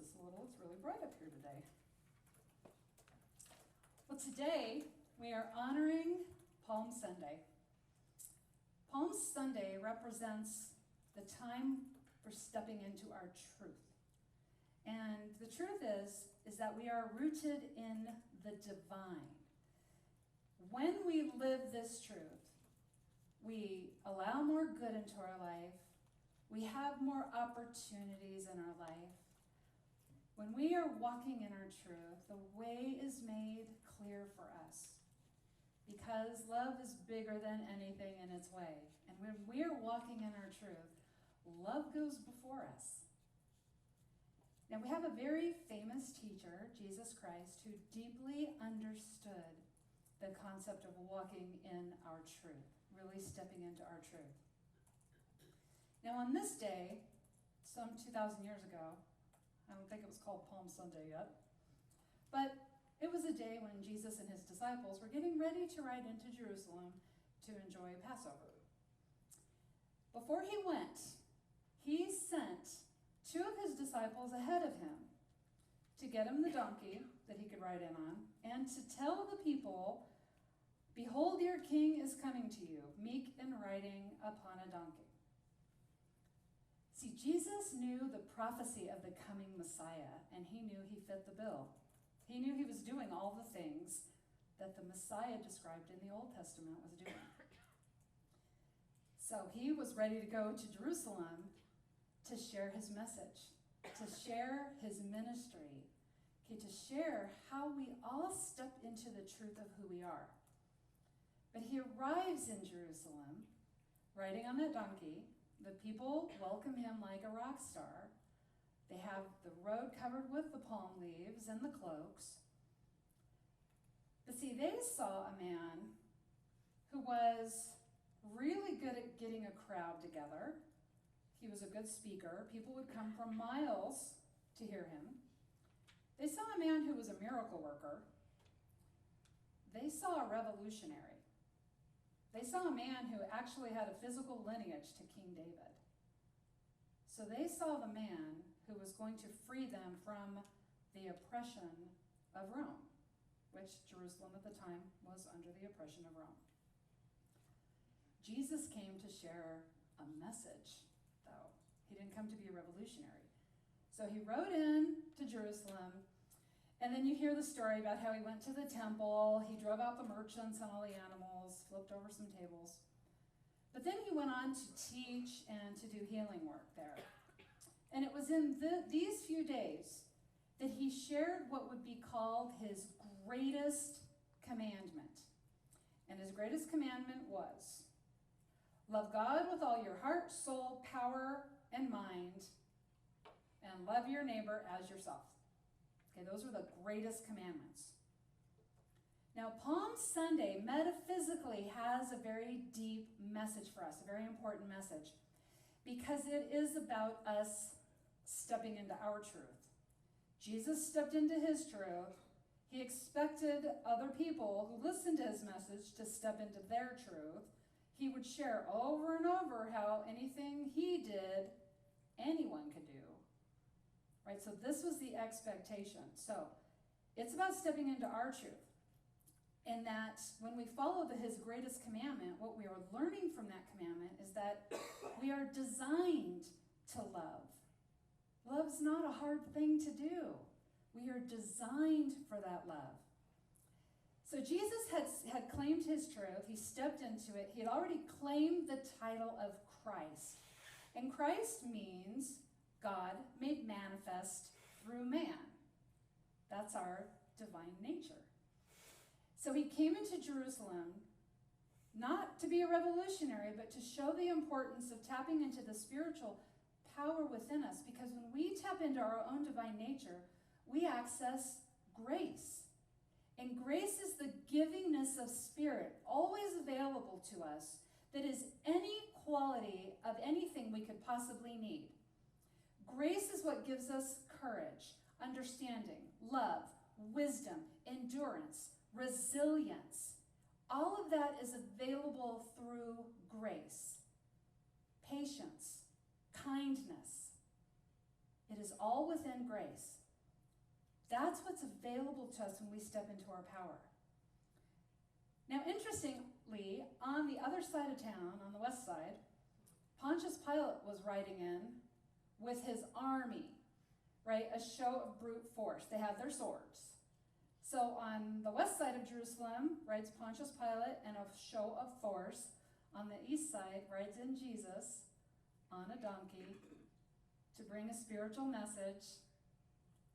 this a little. It's really bright up here today. Well, today we are honoring Palm Sunday. Palm Sunday represents the time for stepping into our truth. And the truth is that we are rooted in the divine. When we live this truth, we allow more good into our life. We have more opportunities in our life. When we are walking in our truth, the way is made clear for us. Because love is bigger than anything in its way. And when we are walking in our truth, love goes before us. Now, we have a very famous teacher, Jesus Christ, who deeply understood the concept of walking in our truth, really stepping into our truth. Now, on this day, some 2,000 years ago, I don't think it was called Palm Sunday yet, but it was a day when Jesus and his disciples were getting ready to ride into Jerusalem to enjoy Passover. Before he went, he sent two of his disciples ahead of him to get him the donkey that he could ride in on and to tell the people, "Behold, your king is coming to you, meek and riding upon a donkey." See, Jesus knew the prophecy of the coming Messiah, and he knew he fit the bill. He knew he was doing all the things that the Messiah described in the Old Testament was doing. So he was ready to go to Jerusalem to share his message, to share his ministry, to share how we all step into the truth of who we are. But he arrives in Jerusalem, riding on that donkey. The people welcome him like a rock star. They have the road covered with the palm leaves and the cloaks. But see, they saw a man who was really good at getting a crowd together. He was a good speaker. People would come from miles to hear him. They saw a man who was a miracle worker. They saw a revolutionary. They saw a man who actually had a physical lineage to King David. So they saw the man who was going to free them from the oppression of Rome, which Jerusalem at the time was under the oppression of Rome. Jesus came to share a message, though. He didn't come to be a revolutionary. So he rode in to Jerusalem, and then you hear the story about how he went to the temple, he drove out the merchants and all the animals, flipped over some tables. But then he went on to teach and to do healing work there. And it was in these few days that he shared what would be called his greatest commandment. And his greatest commandment was, love God with all your heart, soul, power, and mind, and love your neighbor as yourself. Okay, those are the greatest commandments. Now, Palm Sunday metaphysically has a very deep message for us, a very important message, because it is about us stepping into our truth. Jesus stepped into his truth. He expected other people who listened to his message to step into their truth. He would share over and over how anything he did, anyone could do. Right? So this was the expectation. So it's about stepping into our truth. And that when we follow his greatest commandment, what we are learning from that commandment is that we are designed to love. Love's not a hard thing to do. We are designed for that love. So Jesus had claimed his truth. He stepped into it. He had already claimed the title of Christ. And Christ means God made manifest through man. That's our divine nature. So he came into Jerusalem not to be a revolutionary, but to show the importance of tapping into the spiritual power within us. Because when we tap into our own divine nature, we access grace. And grace is the givingness of spirit, always available to us, that is any quality of anything we could possibly need. Grace is what gives us courage, understanding, love, wisdom, endurance, resilience. All of that is available through grace. Patience, kindness. It is all within grace. That's what's available to us when we step into our power. Now, interestingly, on the other side of town, on the west side, Pontius Pilate was riding in with his army, right? A show of brute force. They had their swords. So on the west side of Jerusalem rides Pontius Pilate and a show of force. On the east side rides in Jesus on a donkey to bring a spiritual message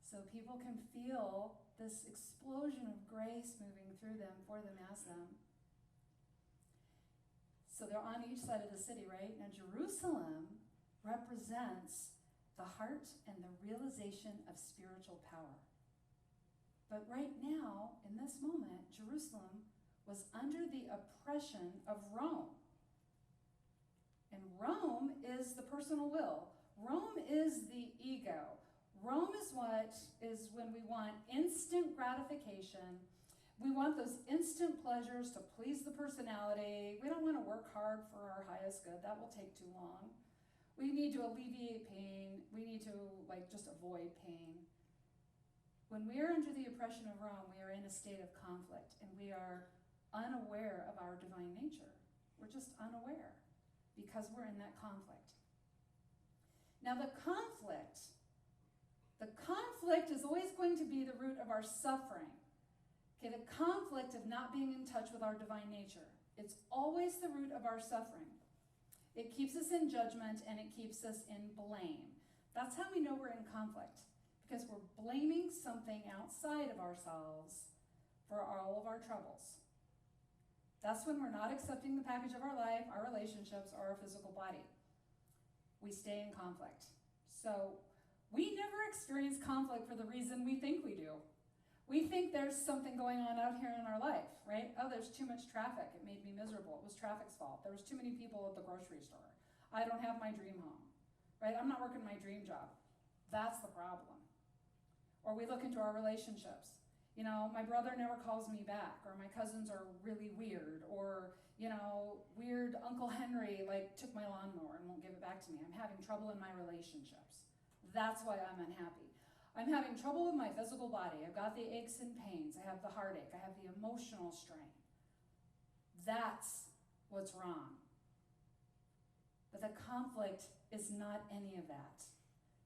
so people can feel this explosion of grace moving through them, for them, as them. So they're on each side of the city, right? Now Jerusalem represents the heart and the realization of spiritual power. But right now, in this moment, Jerusalem was under the oppression of Rome. And Rome is the personal will. Rome is the ego. Rome is when we want instant gratification. We want those instant pleasures to please the personality. We don't want to work hard for our highest good. That will take too long. We need to alleviate pain. We need to just avoid pain. When we are under the oppression of Rome, we are in a state of conflict, and we are unaware of our divine nature. We're just unaware because we're in that conflict. Now the conflict is always going to be the root of our suffering. Okay, the conflict of not being in touch with our divine nature. It's always the root of our suffering. It keeps us in judgment and it keeps us in blame. That's how we know we're in conflict, because we're blaming something outside of ourselves for all of our troubles. That's when we're not accepting the package of our life, our relationships, or our physical body. We stay in conflict. So we never experience conflict for the reason we think we do. We think there's something going on out here in our life, right? Oh, there's too much traffic. It made me miserable. It was traffic's fault. There was too many people at the grocery store. I don't have my dream home, right? I'm not working my dream job. That's the problem. Or we look into our relationships. You know, my brother never calls me back, or my cousins are really weird, or, weird Uncle Henry, took my lawnmower and won't give it back to me. I'm having trouble in my relationships. That's why I'm unhappy. I'm having trouble with my physical body. I've got the aches and pains. I have the heartache. I have the emotional strain. That's what's wrong. But the conflict is not any of that.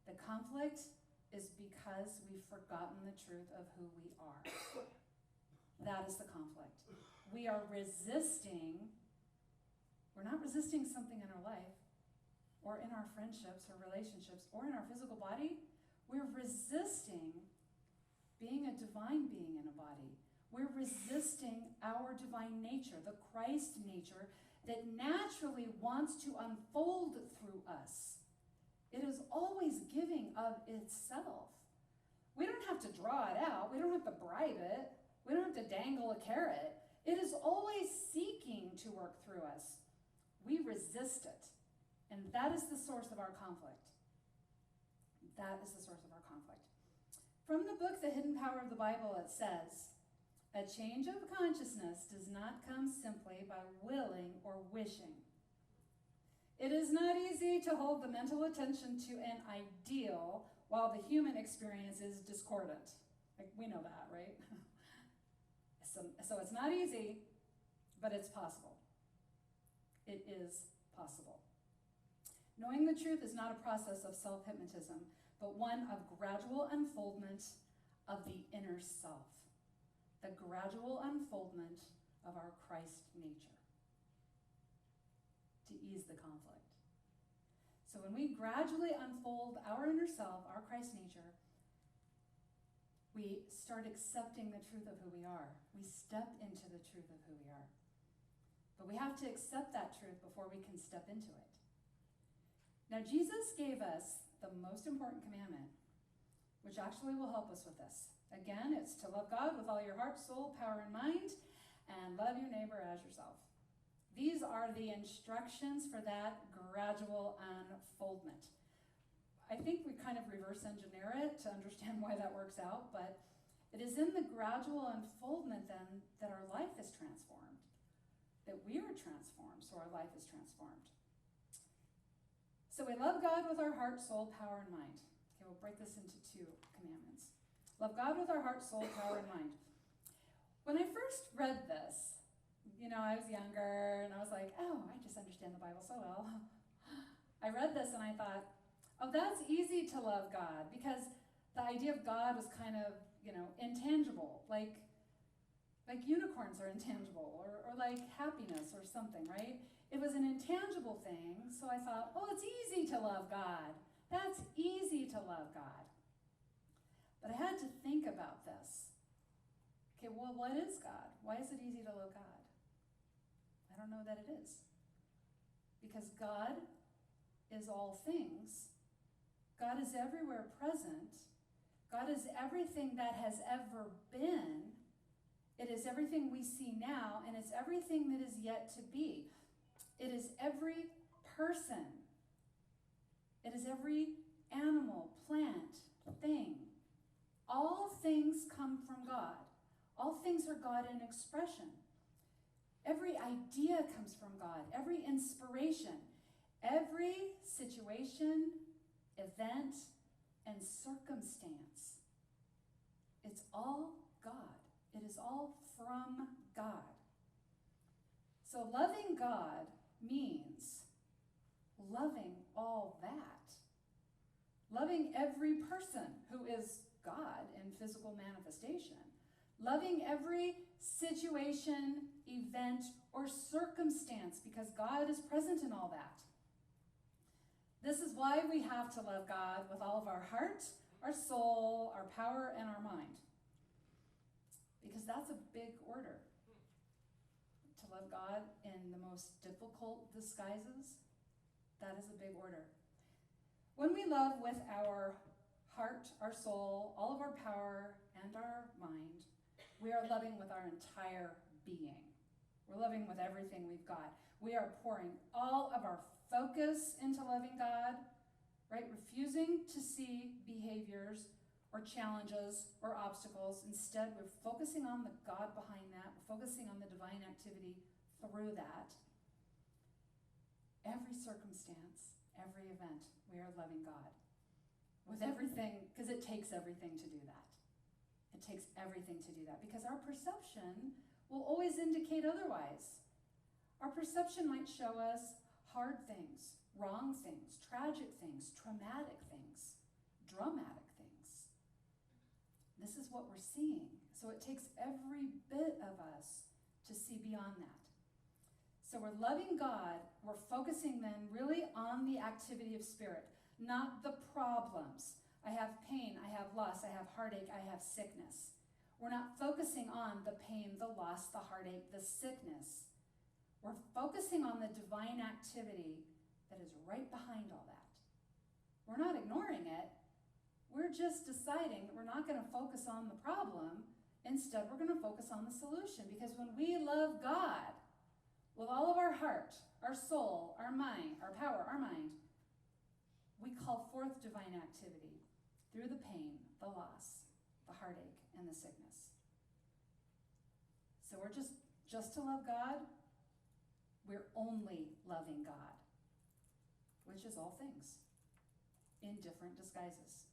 The conflict is because we've forgotten the truth of who we are. That is the conflict. We are resisting. We're not resisting something in our life, or in our friendships or relationships, or in our physical body. We're resisting being a divine being in a body. We're resisting our divine nature, the Christ nature that naturally wants to unfold through us. It is always giving of itself. We don't have to draw it out. We don't have to bribe it. We don't have to dangle a carrot. It is always seeking to work through us. We resist it. And that is the source of our conflict. That is the source of our conflict. From the book, The Hidden Power of the Bible, it says, a change of consciousness does not come simply by willing or wishing. It is not easy to hold the mental attention to an ideal while the human experience is discordant. We know that, right? So it's not easy, but it's possible. It is possible. Knowing the truth is not a process of self-hypnotism, but one of gradual unfoldment of the inner self. The gradual unfoldment of our Christ nature to ease the conflict. So when we gradually unfold our inner self, our Christ nature, we start accepting the truth of who we are. We step into the truth of who we are. But we have to accept that truth before we can step into it. Now, Jesus gave us the most important commandment, which actually will help us with this. Again, it's to love God with all your heart, soul, power, and mind, and love your neighbor as yourself. These are the instructions for that gradual unfoldment. I think we kind of reverse engineer it to understand why that works out, but it is in the gradual unfoldment then that our life is transformed, that we are transformed, so our life is transformed. So we love God with our heart, soul, power, and mind. Okay, we'll break this into 2 commandments. Love God with our heart, soul, power, and mind. When I first read this, I was younger, and I was like, oh, I just understand the Bible so well. I read this and I thought, oh, that's easy to love God, because the idea of God was kind of, intangible, like unicorns are intangible, or like happiness or something, right? It was an intangible thing, so I thought, oh, it's easy to love God. That's easy to love God. But I had to think about this. Okay, well, what is God? Why is it easy to love God? I don't know that it is. Because God is all things. God is everywhere present. God is everything that has ever been. It is everything we see now, and it's everything that is yet to be. It is every person. It is every animal, plant, thing. All things come from God. All things are God in expression. Every idea comes from God. Every inspiration, every situation, event, and circumstance. It's all God. It is all from God. So loving God means loving all that. Loving every person who is God in physical manifestation. Loving every situation, event, or circumstance, because God is present in all that. This is why we have to love God with all of our heart, our soul, our power, and our mind. Because that's a big order. To love God in the most difficult disguises, that is a big order. When we love with our heart, our soul, all of our power, and our mind, we are loving with our entire being. We're loving with everything we've got. We are pouring all of our focus into loving God, right? Refusing to see behaviors or challenges or obstacles. Instead, we're focusing on the God behind that. We're focusing on the divine activity through that. Every circumstance, every event, we are loving God with everything, because it takes everything to do that. It takes everything to do that, because our perception will always indicate otherwise. Our perception might show us hard things, wrong things, tragic things, traumatic things, dramatic things. This is what we're seeing. So it takes every bit of us to see beyond that. So we're loving God, we're focusing then really on the activity of spirit, not the problems. I have pain, I have loss, I have heartache, I have sickness. We're not focusing on the pain, the loss, the heartache, the sickness. We're focusing on the divine activity that is right behind all that. We're not ignoring it. We're just deciding that we're not going to focus on the problem. Instead, we're going to focus on the solution. Because when we love God with all of our heart, our soul, our mind, our power, our mind, we call forth divine activity through the pain, the loss, the heartache, and the sickness. So we're just to love God, we're only loving God, which is all things, in different disguises.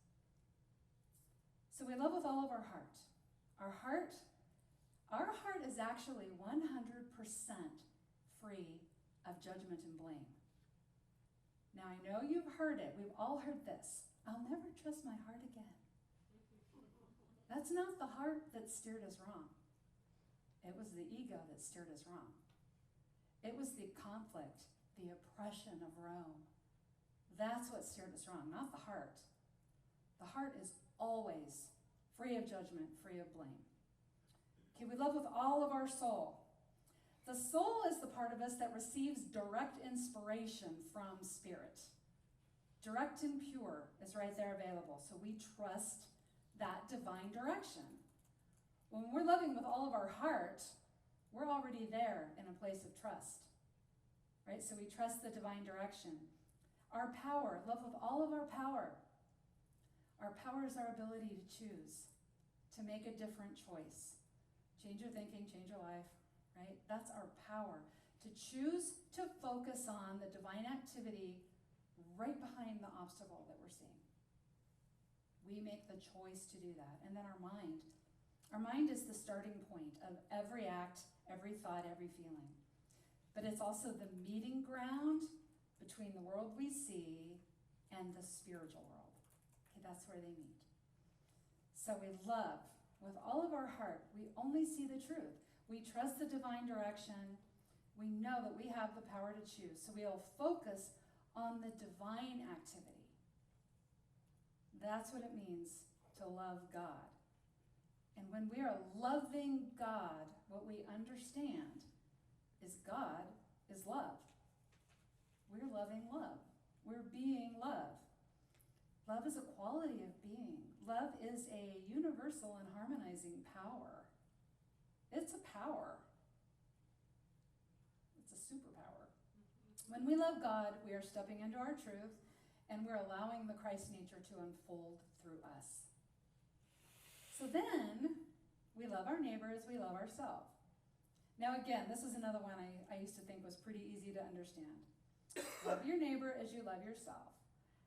So we love with all of our heart. Our heart is actually 100% free of judgment and blame. Now, I know you've heard it. We've all heard this. I'll never trust my heart again. That's not the heart that steered us wrong. It was the ego that steered us wrong. It was the conflict, the oppression of Rome. That's what steered us wrong, not the heart. The heart is always free of judgment, free of blame. Okay, we love with all of our soul. The soul is the part of us that receives direct inspiration from Spirit. Direct and pure is right there available, so we trust that divine direction. When we're loving with all of our heart, we're already there in a place of trust, right? So we trust the divine direction. Our power, love with all of our power. Our power is our ability to choose, to make a different choice. Change your thinking, change your life, right? That's our power. To choose to focus on the divine activity right behind the obstacle that we're seeing. We make the choice to do that. And then our mind is the starting point of every act, every thought, every feeling. But it's also the meeting ground between the world we see and the spiritual world. Okay, that's where they meet. So we love with all of our heart. We only see the truth. We trust the divine direction. We know that we have the power to choose. So we'll focus on the divine activity. That's what it means to love God. And when we are loving God, what we understand is God is love. We're loving love. We're being love. Love is a quality of being. Love is a universal and harmonizing power. It's a power. It's a superpower. When we love God, we are stepping into our truth, and we're allowing the Christ nature to unfold through us. So then, we love our neighbor as we love ourselves. Now again, this is another one I used to think was pretty easy to understand. Love your neighbor as you love yourself.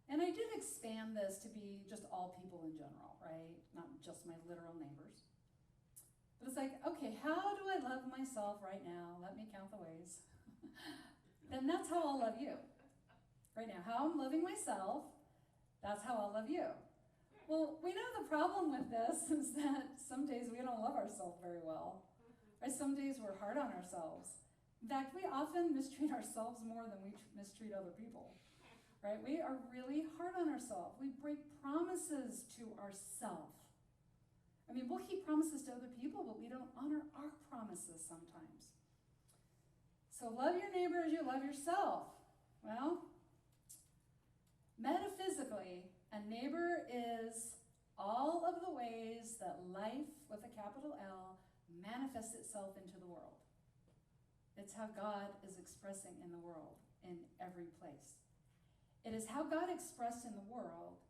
And I did expand this to be just all people in general, right? Not just my literal neighbors. But it's like, okay, how do I love myself right now? Let me count the ways. Then that's how I'll love you. Right now, how I'm loving myself, that's how I'll love you. Well, we know the problem with this is that some days we don't love ourselves very well. Right? Some days we're hard on ourselves. In fact, we often mistreat ourselves more than we mistreat other people. Right? We are really hard on ourselves. We break promises to ourselves. I mean, we'll keep promises to other people, but we don't honor our promises sometimes. So love your neighbor as you love yourself. Well, metaphysically, a neighbor is all of the ways that life, with a capital L, manifests itself into the world. It's how God is expressing in the world, in every place. It is how God expressed in the world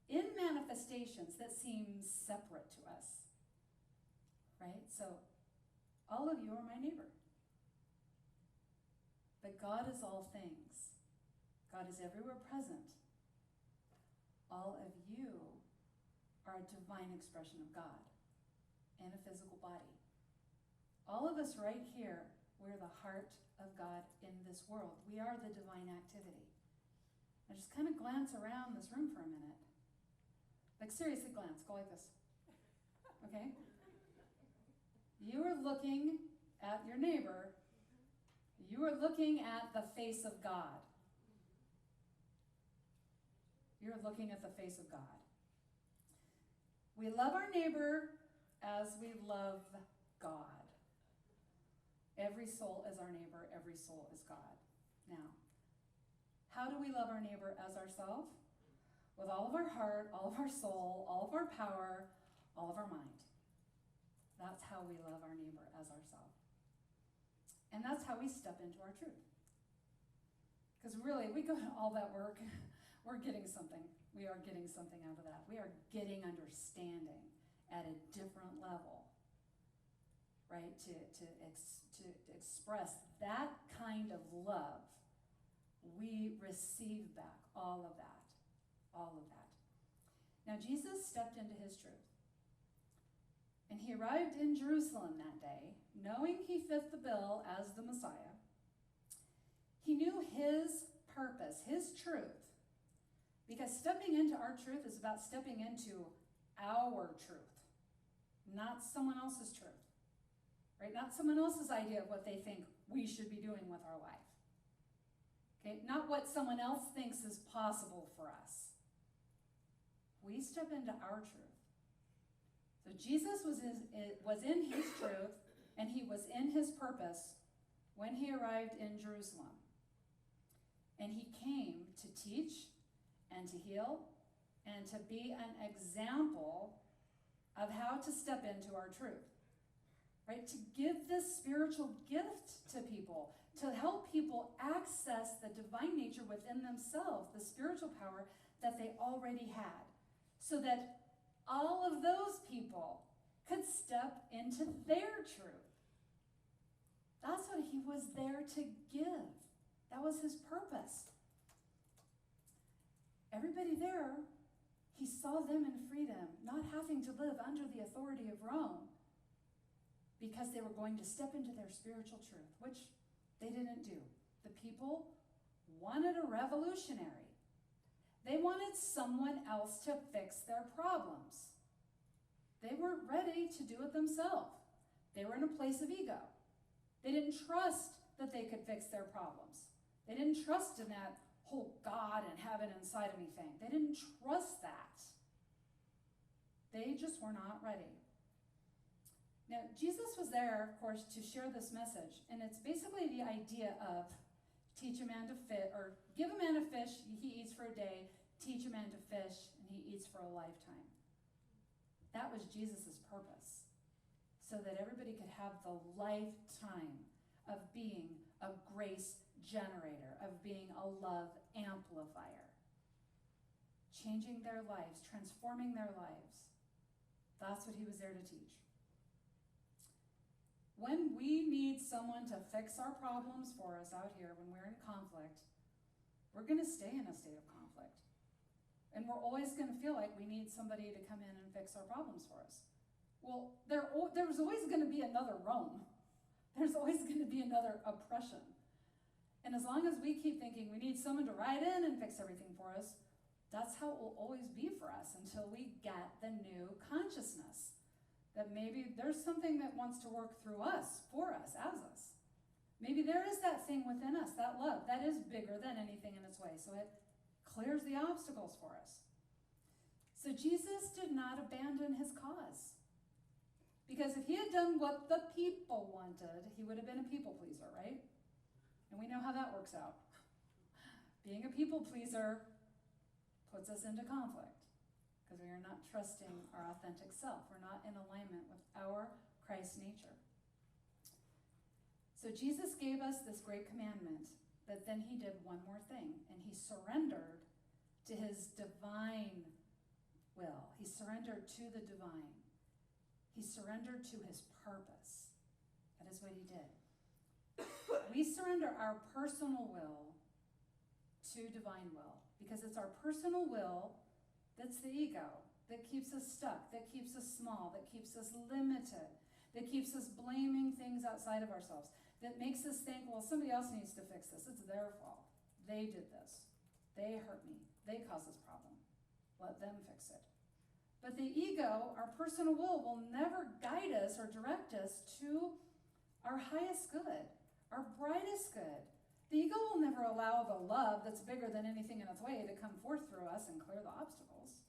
in manifestations that seem separate to us. Right? So, all of you are my neighbor. But God is all things. God is everywhere present. All of you are a divine expression of God in a physical body. All of us right here, we're the heart of God in this world. We are the divine activity. Now just kind of glance around this room for a minute. Like seriously glance, go like this. Okay? You are looking at your neighbor. You are looking at the face of God. You're looking at the face of God. We love our neighbor as we love God. Every soul is our neighbor. Every soul is God. Now, how do we love our neighbor as ourselves? With all of our heart, all of our soul, all of our power, all of our mind. That's how we love our neighbor as ourselves. And that's how we step into our truth. Because really, we go to all that work, we're getting something. We are getting something out of that. We are getting understanding at a different level, right? To express that kind of love, we receive back all of that. All of that. Now, Jesus stepped into his truth. And he arrived in Jerusalem that day, knowing he fit the bill as the Messiah. He knew his purpose, his truth. Because stepping into our truth is about stepping into our truth, not someone else's truth. Right? Not someone else's idea of what they think we should be doing with our life. Okay? Not what someone else thinks is possible for us. We step into our truth. So Jesus was in his truth, and he was in his purpose when he arrived in Jerusalem. And he came to teach and to heal and to be an example of how to step into our truth. Right? To give this spiritual gift to people, to help people access the divine nature within themselves, the spiritual power that they already had, so that all of those people could step into their truth. That's what he was there to give. That was his purpose. Everybody there, He saw them in freedom, not having to live under the authority of Rome, because they were going to step into their spiritual truth, which they didn't do. The people wanted a revolutionary. They wanted someone else to fix their problems. They weren't ready to do it themselves. They were in a place of ego. They didn't trust that they could fix their problems. They didn't trust in that whole God and heaven inside of me thing. They didn't trust that. They just were not ready. Now, Jesus was there, of course, to share this message, and it's basically the idea of teach a man to fish, or give a man a fish, he eats for a day, teach a man to fish, and he eats for a lifetime. That was Jesus' purpose, so that everybody could have the lifetime of being a grace generator, of being a love amplifier, changing their lives, transforming their lives. That's what he was there to teach. When we need someone to fix our problems for us out here, when we're in conflict, we're going to stay in a state of conflict. And we're always going to feel like we need somebody to come in and fix our problems for us. Well, there's always going to be another Rome. There's always going to be another oppression. And as long as we keep thinking we need someone to ride in and fix everything for us, that's how it will always be for us until we get the new consciousness. That maybe there's something that wants to work through us, for us, as us. Maybe there is that thing within us, that love, that is bigger than anything in its way. So it clears the obstacles for us. So Jesus did not abandon his cause. Because if he had done what the people wanted, he would have been a people pleaser, right? And we know how that works out. Being a people pleaser puts us into conflict, because we are not trusting our authentic self. We're not in alignment with our Christ nature. So Jesus gave us this great commandment, but then he did one more thing, and he surrendered to his divine will. He surrendered to the divine. He surrendered to his purpose. That is what he did. We surrender our personal will to divine will, because it's our personal will that's the ego, that keeps us stuck, that keeps us small, that keeps us limited, that keeps us blaming things outside of ourselves, that makes us think, well, somebody else needs to fix this. It's their fault. They did this. They hurt me. They caused this problem. Let them fix it. But the ego, our personal will never guide us or direct us to our highest good, our brightest good. The ego will never allow the love that's bigger than anything in its way to come forth through us and clear the obstacles.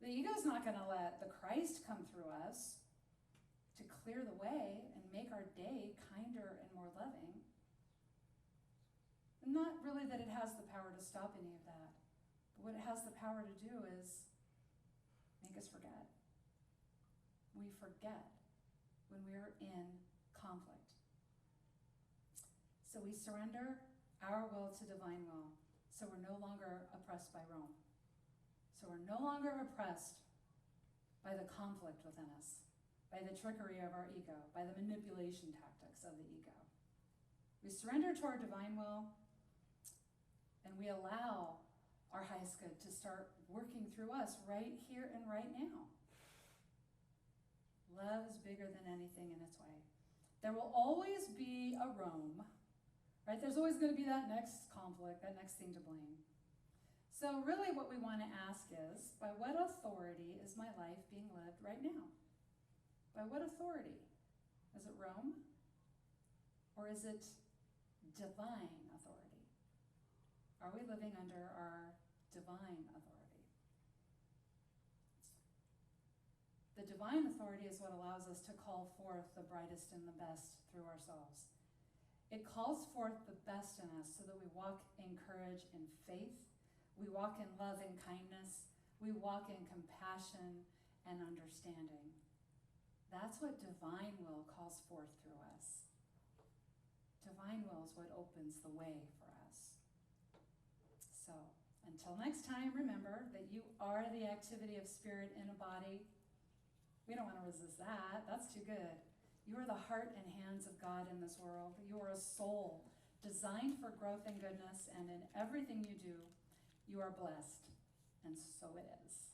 The ego's not going to let the Christ come through us to clear the way and make our day kinder and more loving. Not really that it has the power to stop any of that, but what it has the power to do is make us forget. We forget when we're in conflict. So we surrender our will to divine will. So we're no longer oppressed by Rome. So we're no longer oppressed by the conflict within us, by the trickery of our ego, by the manipulation tactics of the ego. We surrender to our divine will, and we allow our highest good to start working through us right here and right now. Love is bigger than anything in its way. There will always be a Rome, right? There's always going to be that next conflict, that next thing to blame. So really what we want to ask is, by what authority is my life being lived right now? By what authority? Is it Rome? Or is it divine authority? Are we living under our divine authority? The divine authority is what allows us to call forth the brightest and the best through ourselves. It calls forth the best in us so that we walk in courage and faith. We walk in love and kindness. We walk in compassion and understanding. That's what divine will calls forth through us. Divine will is what opens the way for us. So, until next time, remember that you are the activity of spirit in a body. We don't want to resist that. That's too good. You are the heart and hands of God in this world. You are a soul designed for growth and goodness, and in everything you do, you are blessed. and so it is.